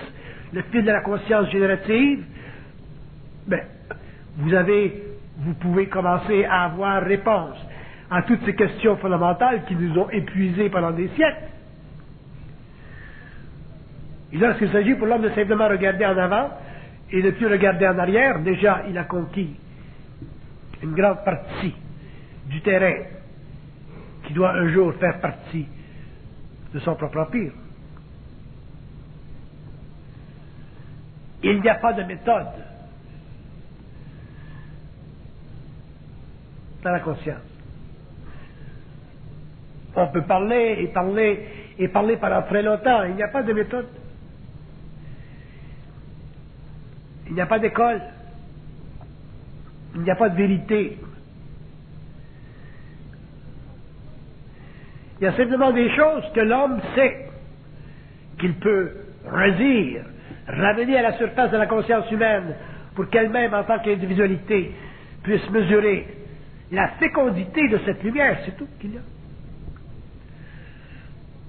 le fil de la conscience générative, ben, vous pouvez commencer à avoir réponse à toutes ces questions fondamentales qui nous ont épuisés pendant des siècles. Et lorsqu'il s'agit pour l'homme de simplement regarder en avant et ne plus regarder en arrière, déjà il a conquis une grande partie du terrain qui doit un jour faire partie de son propre empire. Il n'y a pas de méthode dans la conscience. On peut parler et parler et parler pendant très longtemps. Il n'y a pas de méthode. Il n'y a pas d'école. Il n'y a pas de vérité. Il y a simplement des choses que l'homme sait qu'il peut redire, ramener à la surface de la conscience humaine pour qu'elle-même, en tant qu'individualité, puisse mesurer la fécondité de cette lumière. C'est tout qu'il y a.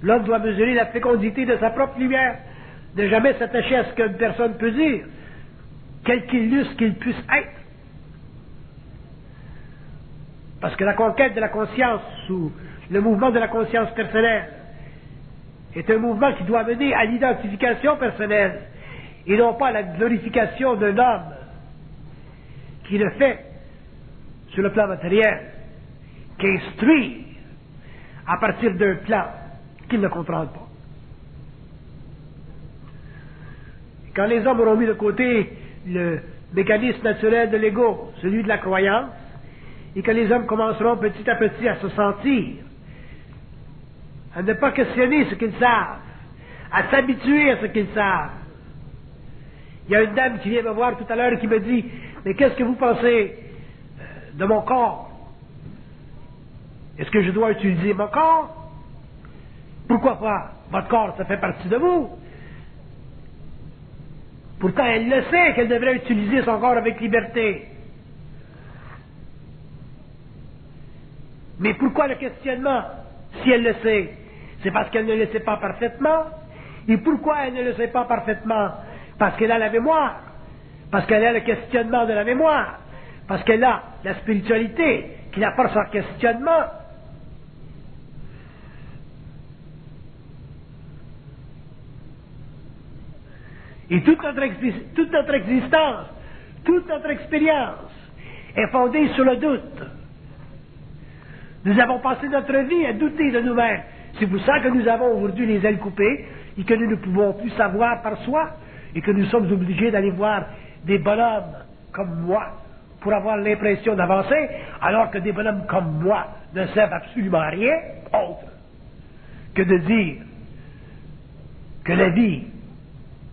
L'homme doit mesurer la fécondité de sa propre lumière, ne jamais s'attacher à ce qu'une personne peut dire, quelque illustre qu'il puisse être. Parce que la conquête de la conscience, ou le mouvement de la conscience personnelle, est un mouvement qui doit mener à l'identification personnelle, et non pas à la glorification d'un homme qui le fait sur le plan matériel, qui instruit à partir d'un plan qu'ils ne comprennent pas. Quand les hommes auront mis de côté le mécanisme naturel de l'ego, celui de la croyance, et que les hommes commenceront petit à petit à se sentir, à ne pas questionner ce qu'ils savent, à s'habituer à ce qu'ils savent. Il y a une dame qui vient me voir tout à l'heure et qui me dit « Mais qu'est-ce que vous pensez de mon corps? Est-ce que je dois utiliser mon corps? Pourquoi pas? Votre corps, ça fait partie de vous. » Pourtant, elle le sait qu'elle devrait utiliser son corps avec liberté. Mais pourquoi le questionnement, si elle le sait? C'est parce qu'elle ne le sait pas parfaitement. Et pourquoi elle ne le sait pas parfaitement? Parce qu'elle a la mémoire. Parce qu'elle a le questionnement de la mémoire. Parce qu'elle a la spiritualité qui la force en questionnement. Et toute notre existence, toute notre expérience est fondée sur le doute. Nous avons passé notre vie à douter de nous-mêmes. C'est pour ça que nous avons aujourd'hui les ailes coupées et que nous ne pouvons plus savoir par soi et que nous sommes obligés d'aller voir des bonhommes comme moi pour avoir l'impression d'avancer, alors que des bonhommes comme moi ne servent absolument à rien autre que de dire que la vie,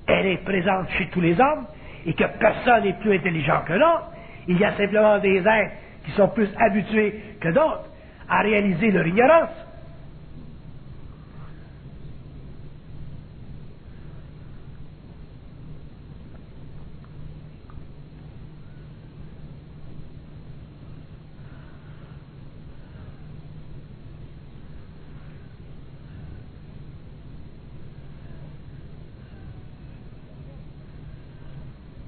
elle est présente chez tous les hommes et que personne n'est plus intelligent que l'autre. Il y a simplement des êtres qui sont plus habitués que d'autres à réaliser leur ignorance.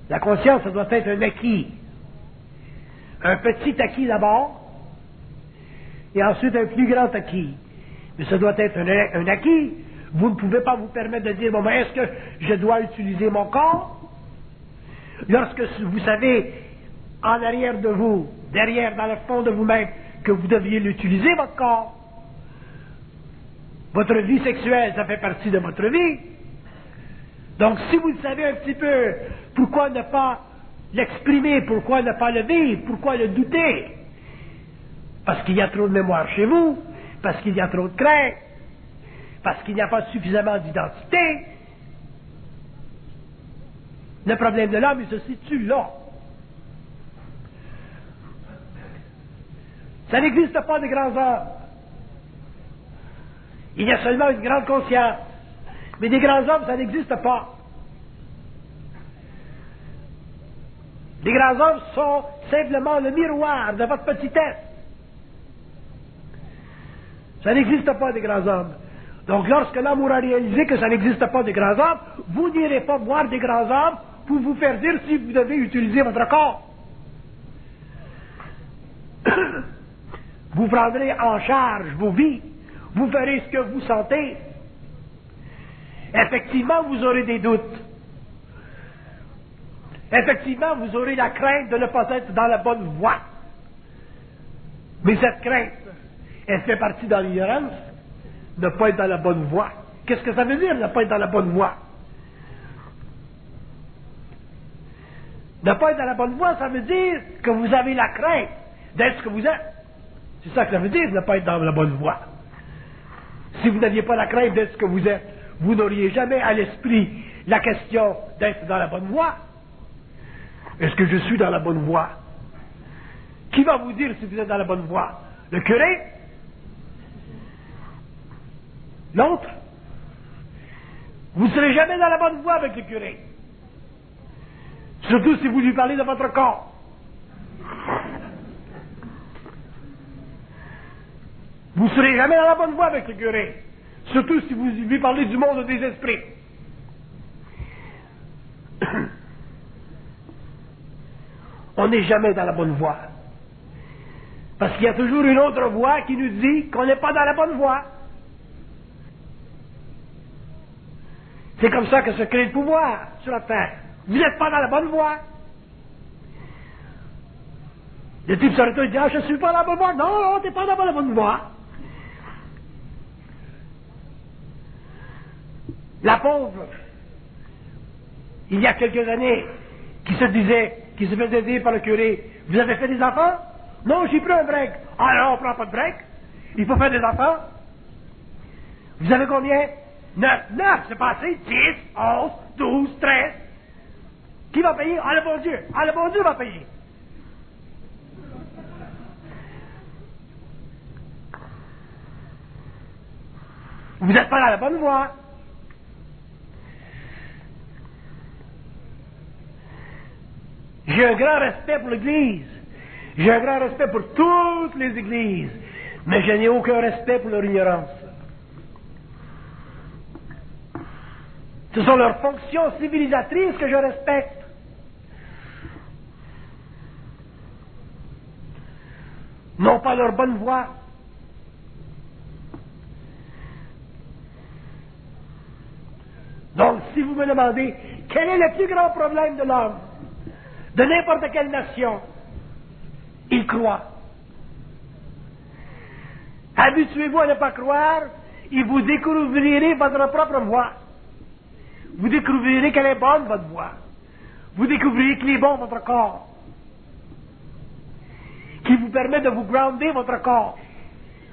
La conscience, ça doit être un acquis. Un petit acquis d'abord, et ensuite un plus grand acquis. Mais ça doit être un acquis. Vous ne pouvez pas vous permettre de dire, bon, ben, est-ce que je dois utiliser mon corps? Lorsque vous savez, en arrière de vous, derrière, dans le fond de vous-même, que vous deviez l'utiliser, votre corps. Votre vie sexuelle, ça fait partie de votre vie. Donc, si vous le savez un petit peu, pourquoi ne pas l'exprimer, pourquoi ne pas le vivre, pourquoi le douter? Parce qu'il y a trop de mémoire chez vous, parce qu'il y a trop de crainte, parce qu'il n'y a pas suffisamment d'identité. Le problème de l'homme, il se situe là. Ça n'existe pas de grands hommes. Il y a seulement une grande conscience. Mais des grands hommes, ça n'existe pas. Les grands hommes sont simplement le miroir de votre petitesse. Ça n'existe pas des grands hommes. Donc lorsque l'homme aura réalisé que ça n'existe pas des grands hommes, vous n'irez pas voir des grands hommes pour vous faire dire si vous devez utiliser votre corps. Vous prendrez en charge vos vies. Vous ferez ce que vous sentez. Effectivement, vous aurez des doutes. Effectivement, vous aurez la crainte de ne pas être dans la bonne voie. Mais cette crainte, elle fait partie de l'ignorance, ne pas être dans la bonne voie. Qu'est-ce que ça veut dire, ne pas être dans la bonne voie? Ne pas être dans la bonne voie, ça veut dire que vous avez la crainte d'être ce que vous êtes. C'est ça que ça veut dire, ne pas être dans la bonne voie. Si vous n'aviez pas la crainte d'être ce que vous êtes, vous n'auriez jamais à l'esprit la question d'être dans la bonne voie. Est-ce que je suis dans la bonne voie? Qui va vous dire si vous êtes dans la bonne voie? Le curé? L'autre? Vous ne serez jamais dans la bonne voie avec le curé. Surtout si vous lui parlez de votre corps. Vous ne serez jamais dans la bonne voie avec le curé. Surtout si vous lui parlez du monde des esprits. On n'est jamais dans la bonne voie. Parce qu'il y a toujours une autre voie qui nous dit qu'on n'est pas dans la bonne voie. C'est comme ça que se crée le pouvoir sur la terre. Vous n'êtes pas dans la bonne voie. Le type s'arrête et dit, ah, je ne suis pas dans la bonne voie. Non, non, tu n'es pas dans la bonne voie. La pauvre, il y a quelques années, qui se faisait dire par le curé, vous avez fait des enfants? Non, j'ai pris un break. Ah non, on ne prend pas de break. Il faut faire des enfants. Vous avez combien? 9, c'est pas assez. 10, 11, 12, 13. Qui va payer? Ah, le bon Dieu. Ah, le bon Dieu va payer. Vous n'êtes pas dans la bonne voie. J'ai un grand respect pour l'Église. J'ai un grand respect pour toutes les églises. Mais je n'ai aucun respect pour leur ignorance. Ce sont leurs fonctions civilisatrices que je respecte. Non pas leur bonne voie. Donc, si vous me demandez quel est le plus grand problème de l'homme, de n'importe quelle nation, il croit. Habituez-vous à ne pas croire et vous découvrirez votre propre voie. Vous découvrirez qu'elle est bonne, votre voie. Vous découvrirez qu'il est bon, votre corps. Qui vous permet de vous grounder votre corps.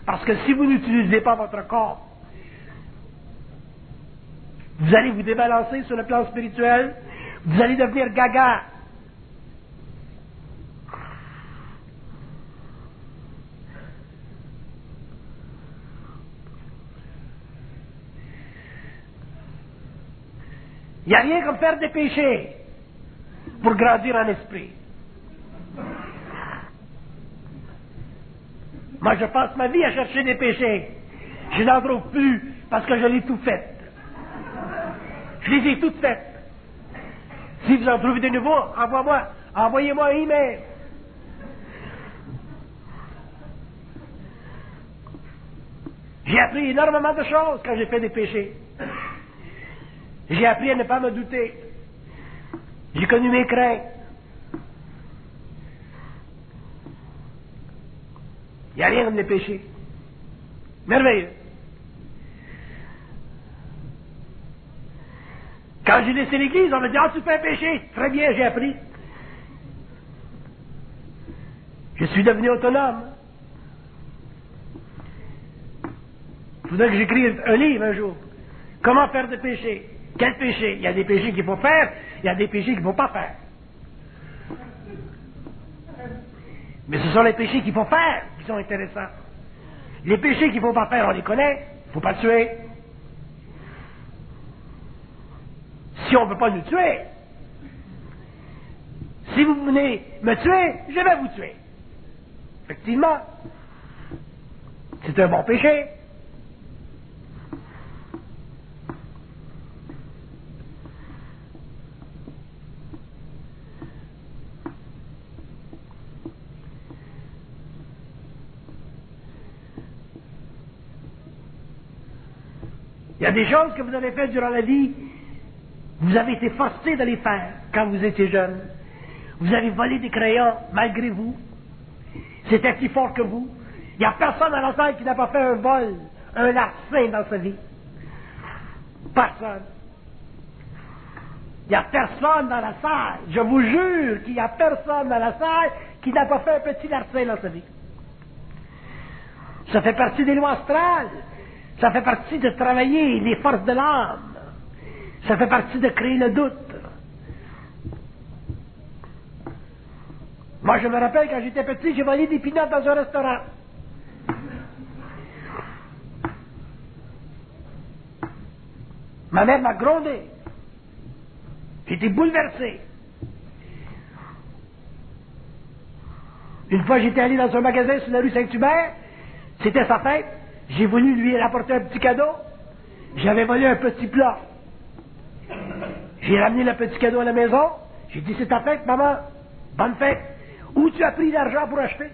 Parce que si vous n'utilisez pas votre corps, vous allez vous débalancer sur le plan spirituel, vous allez devenir gaga. Il n'y a rien comme faire des péchés pour grandir en esprit. Moi, je passe ma vie à chercher des péchés. Je n'en trouve plus parce que je l'ai tout fait. Je les ai toutes faites. Si vous en trouvez de nouveau, envoyez-moi un email. J'ai appris énormément de choses quand j'ai fait des péchés. J'ai appris à ne pas me douter. J'ai connu mes craintes. Il n'y a rien comme les péchés. Merveilleux. Quand j'ai laissé l'église, on m'a dit, ah, tu fais un péché. Très bien, j'ai appris. Je suis devenu autonome. Il faudrait que j'écrive un livre un jour. Comment faire des péchés? Quel péché? Il y a des péchés qu'il faut faire, il y a des péchés qu'il ne faut pas faire. Mais ce sont les péchés qu'il faut faire qui sont intéressants. Les péchés qu'il ne faut pas faire, on les connaît. Il ne faut pas tuer. Si on ne peut pas nous tuer, si vous venez me tuer, je vais vous tuer. Effectivement, c'est un bon péché. Il y a des choses que vous avez faites durant la vie, vous avez été forcé de les faire quand vous étiez jeune. Vous avez volé des crayons malgré vous. C'était plus fort que vous. Il n'y a personne dans la salle qui n'a pas fait un vol, un larcin dans sa vie. Personne. Il n'y a personne dans la salle. Je vous jure qu'il n'y a personne dans la salle qui n'a pas fait un petit larcin dans sa vie. Ça fait partie des lois astrales. Ça fait partie de travailler les forces de l'âme. Ça fait partie de créer le doute. Moi, je me rappelle, quand j'étais petit, j'ai volé des pinottes dans un restaurant. Ma mère m'a grondé. J'étais bouleversé. Une fois, j'étais allé dans un magasin sur la rue Saint-Hubert. C'était sa fête. J'ai voulu lui apporter un petit cadeau. J'avais volé un petit plat. J'ai ramené le petit cadeau à la maison. J'ai dit, c'est ta fête, maman. Bonne fête. Où tu as pris l'argent pour acheter?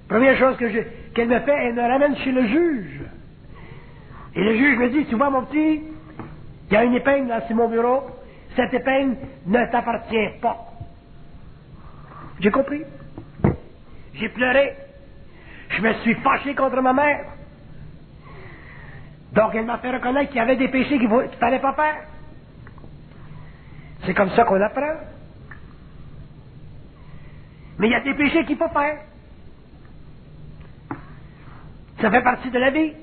Première chose qu'elle me fait, elle me ramène chez le juge. Et le juge me dit, tu vois mon petit, il y a une épingle dans mon bureau. Cette épingle ne t'appartient pas. J'ai compris. J'ai pleuré. Je me suis fâché contre ma mère. Donc elle m'a fait reconnaître qu'il y avait des péchés qu'il ne fallait pas faire. C'est comme ça qu'on apprend. Mais il y a des péchés qu'il faut faire. Ça fait partie de la vie.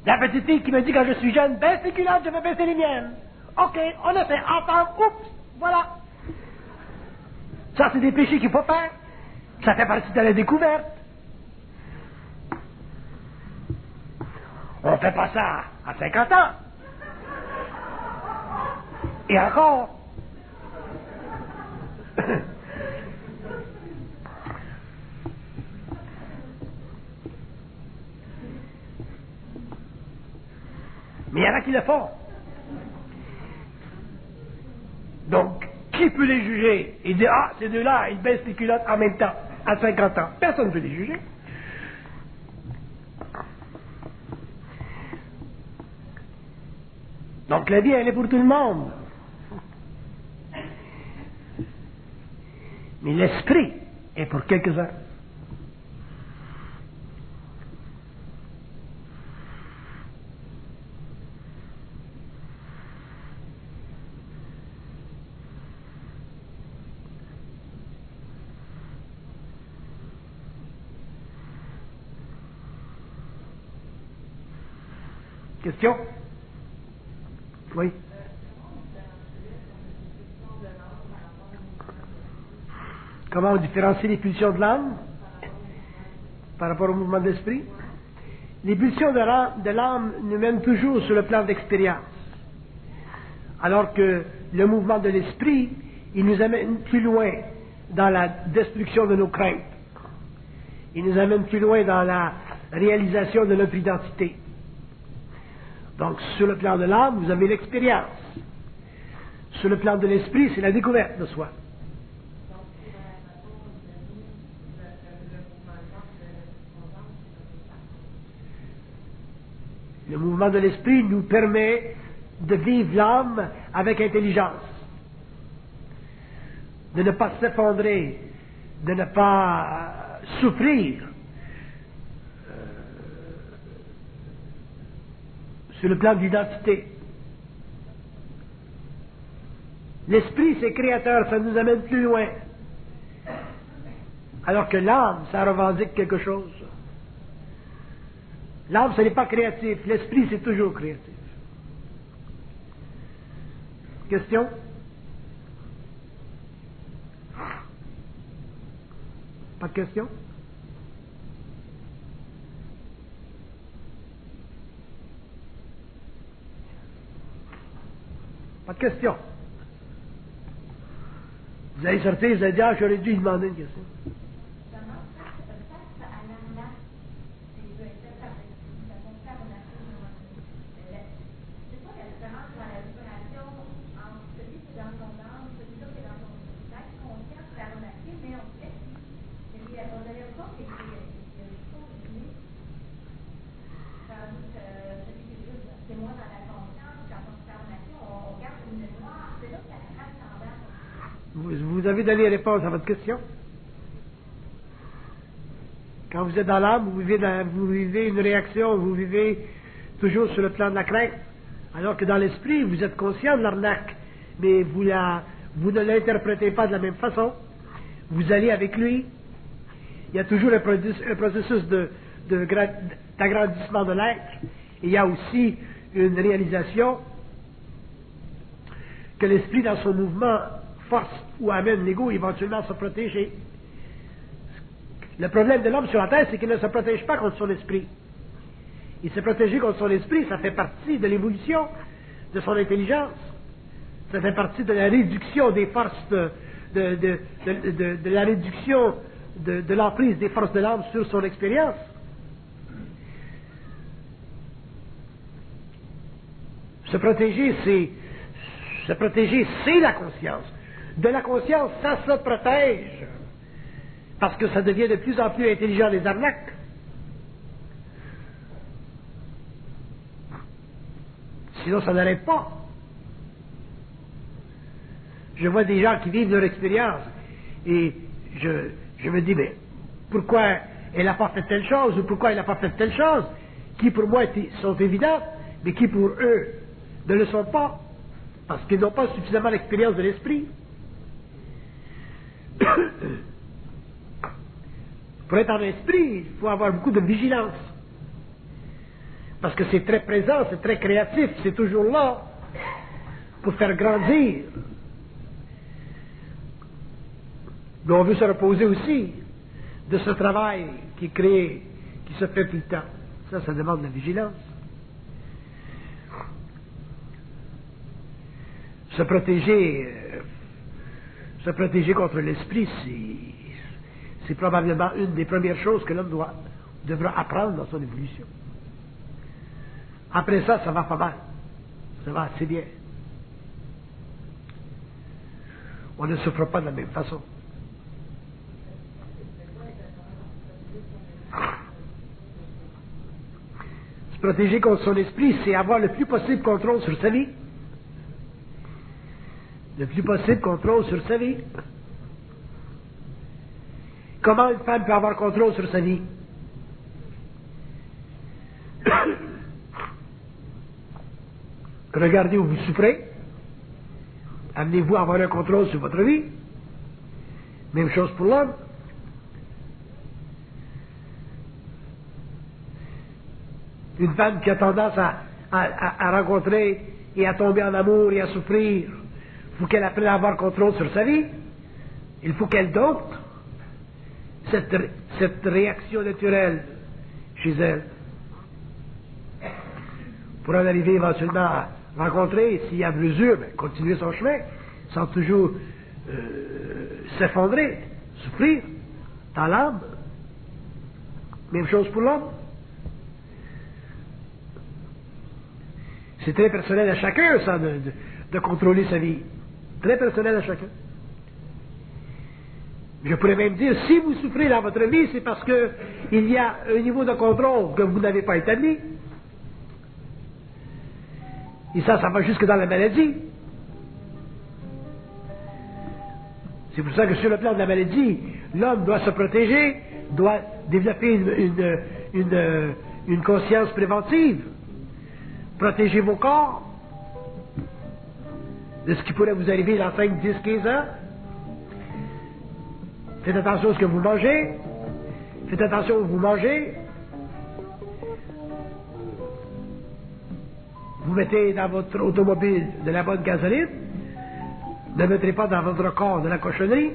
La petite fille qui me dit quand je suis jeune, baisse les culottes, je vais baisser les miennes. OK, on a fait ensemble, oups, voilà. Ça, c'est des péchés qu'il faut faire. Ça fait partie de la découverte. On ne fait pas ça à 50 ans. Et encore. Mais il y en a qui le font. Donc, qui peut les juger? Il dit, ah, ces deux-là, ils baissent les culottes en même temps, à 50 ans. Personne ne peut les juger. Donc, la vie, elle est pour tout le monde. Mais l'esprit est pour quelques-uns. Question? Oui. Comment on différencie les pulsions de l'âme par rapport au mouvement de l'esprit? Les pulsions de l'âme nous mènent toujours sur le plan d'expérience. Alors que le mouvement de l'esprit, il nous amène plus loin dans la destruction de nos craintes. Il nous amène plus loin dans la réalisation de notre identité. Donc, sur le plan de l'âme, vous avez l'expérience. Sur le plan de l'esprit, c'est la découverte de soi. Le mouvement de l'esprit nous permet de vivre l'âme avec intelligence, de ne pas s'effondrer, de ne pas souffrir sur le plan d'identité. L'esprit, c'est créateur, ça nous amène plus loin. Alors que l'âme, ça revendique quelque chose. L'âme, ce n'est pas créatif. L'esprit, c'est toujours créatif. Question? Pas de question? Pas de question? Vous allez sortir, vous allez dire, j'aurais dû lui demander une question. Vous avez donné réponse à votre question. Quand vous êtes dans l'âme, vous vivez une réaction, vous vivez toujours sur le plan de la crainte. Alors que dans l'esprit, vous êtes conscient de l'arnaque, mais vous ne l'interprétez pas de la même façon. Vous allez avec lui. Il y a toujours un processus d'agrandissement de l'être. Et il y a aussi une réalisation que l'esprit, dans son mouvement, force ou amène l'ego éventuellement à se protéger. Le problème de l'homme sur la terre, c'est qu'il ne se protège pas contre son esprit. Il se protéger contre son esprit, ça fait partie de l'évolution de son intelligence. Ça fait partie de la réduction des forces, de la réduction de l'emprise des forces de l'âme sur son expérience. Se protéger, c'est la conscience. De la conscience, ça se protège. Parce que ça devient de plus en plus intelligent, les arnaques. Sinon, ça n'arrête pas. Je vois des gens qui vivent leur expérience et je me dis, mais pourquoi elle n'a pas fait telle chose ou pourquoi elle n'a pas fait telle chose, qui pour moi sont évidentes, mais qui pour eux ne le sont pas, parce qu'ils n'ont pas suffisamment l'expérience de l'esprit. Pour être en esprit, il faut avoir beaucoup de vigilance. Parce que c'est très présent, c'est très créatif, c'est toujours là pour faire grandir. Mais on veut se reposer aussi de ce travail qui est créé, qui se fait tout le temps. Ça demande de la vigilance. Se protéger contre l'esprit, c'est probablement une des premières choses que l'homme devra apprendre dans son évolution. Après ça, ça va pas mal. Ça va assez bien. On ne souffre pas de la même façon. Se protéger contre son esprit, c'est avoir le plus possible contrôle sur sa vie. Le plus possible contrôle sur sa vie. Comment une femme peut avoir contrôle sur sa vie? Regardez où vous souffrez. Amenez-vous à avoir un contrôle sur votre vie. Même chose pour l'homme. Une femme qui a tendance à rencontrer et à tomber en amour et à souffrir, il faut qu'elle apprenne à avoir contrôle sur sa vie. Il faut qu'elle dompte cette réaction naturelle chez elle. pour en arriver éventuellement à rencontrer, s'il y a mesure, continuer son chemin, sans toujours s'effondrer, souffrir dans l'âme. Même chose pour l'homme. C'est très personnel à chacun, ça, de contrôler sa vie. Très personnel à chacun. Je pourrais même dire, si vous souffrez dans votre vie, c'est parce qu'il y a un niveau de contrôle que vous n'avez pas établi. Et ça va jusque dans la maladie. C'est pour ça que sur le plan de la maladie, l'homme doit se protéger, doit développer une conscience préventive. Protégez vos corps de ce qui pourrait vous arriver dans 5, 10, 15 ans. Faites attention à ce que vous mangez. Faites attention où vous mangez. Vous mettez dans votre automobile de la bonne gasoline. Ne mettrez pas dans votre corps de la cochonnerie.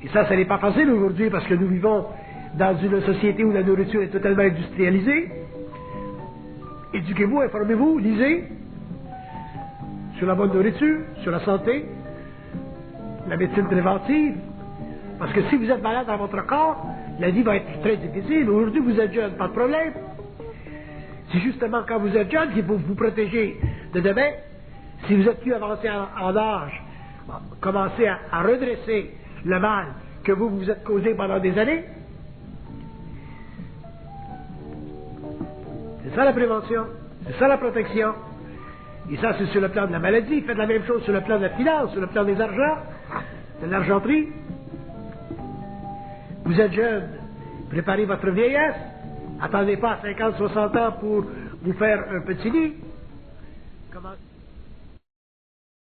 Et ça n'est pas facile aujourd'hui parce que nous vivons dans une société où la nourriture est totalement industrialisée. Éduquez-vous, informez-vous, lisez sur la bonne nourriture, sur la santé, la médecine préventive. Parce que si vous êtes malade dans votre corps, la vie va être très difficile. Aujourd'hui, vous êtes jeune, pas de problème. C'est justement quand vous êtes jeune qu'il faut vous protéger de demain. Si vous êtes plus avancé en âge, commencez à redresser le mal que vous vous êtes causé pendant des années. C'est ça la prévention, c'est ça la protection. Et ça, c'est sur le plan de la maladie. Faites la même chose sur le plan de la finance, sur le plan des argents, de l'argenterie. Vous êtes jeune, préparez votre vieillesse. Attendez pas à 50, 60 ans pour vous faire un petit lit. Comment...